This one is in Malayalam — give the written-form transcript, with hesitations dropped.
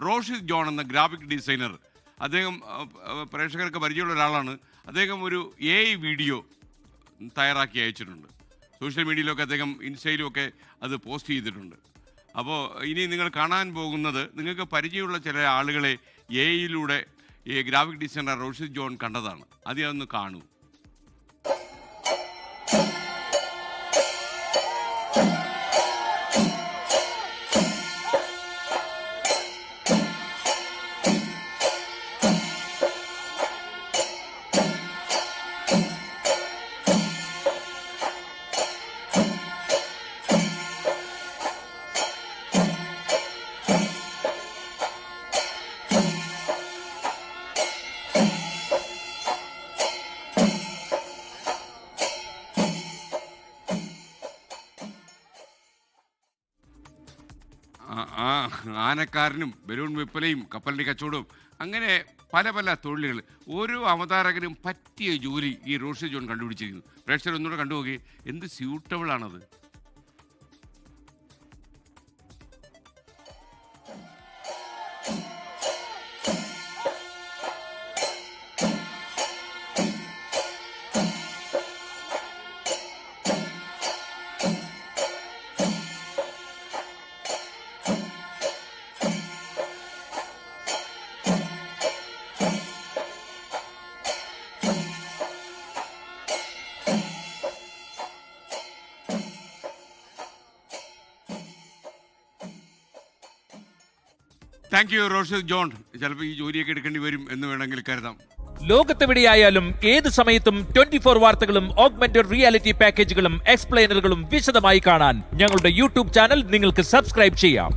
റോഷിദ് ജോൺ എന്ന ഗ്രാഫിക് ഡിസൈനർ. അദ്ദേഹം പ്രേക്ഷകർക്ക് പരിചയമുള്ള ഒരാളാണ്. അദ്ദേഹം ഒരു AI വീഡിയോ തയ്യാറാക്കി അയച്ചിട്ടുണ്ട്. സോഷ്യൽ മീഡിയയിലൊക്കെ അദ്ദേഹം ഇൻസ്റ്റയിലുമൊക്കെ അത് പോസ്റ്റ് ചെയ്തിട്ടുണ്ട്. അപ്പോൾ ഇനി നിങ്ങൾ കാണാൻ പോകുന്നത് നിങ്ങൾക്ക് പരിചയമുള്ള ചില ആളുകളെ AI-യിലൂടെ ഈ ഗ്രാഫിക് ഡിസൈനർ റോഷിദ് ജോൺ കണ്ടതാണ്. അതൊന്ന് കാണൂ. ആനക്കാരനും ബലൂൺ വിപ്പലയും കപ്പലിൻ്റെ കച്ചവടവും അങ്ങനെ പല പല തൊഴിലുകൾ. ഓരോ അവതാരകനും പറ്റിയ ജോലി ഈ റോഷിദ് ജോൺ കണ്ടുപിടിച്ചിരിക്കുന്നു. പ്രേക്ഷകർ ഒന്നുകൂടെ കണ്ടുപോകെ, എന്ത് സ്യൂട്ടബിൾ ആണത്. Thank you Roshid John. ചിലപ്പോൾ ഈ ജോലിയൊക്കെ എടുക്കേണ്ടി വരും എന്ന് വേണമെങ്കിൽ കരുതാം. ലോകത്തെവിടെയായാലും ഏത് സമയത്തും 24 വാർത്തകളും ഓഗ്മെന്റഡ് റിയാലിറ്റി പാക്കേജുകളും എക്സ്പ്ലെയിനറുകളും വിശദമായി കാണാൻ ഞങ്ങളുടെ യൂട്യൂബ് ചാനൽ നിങ്ങൾക്ക് സബ്സ്ക്രൈബ് ചെയ്യാം.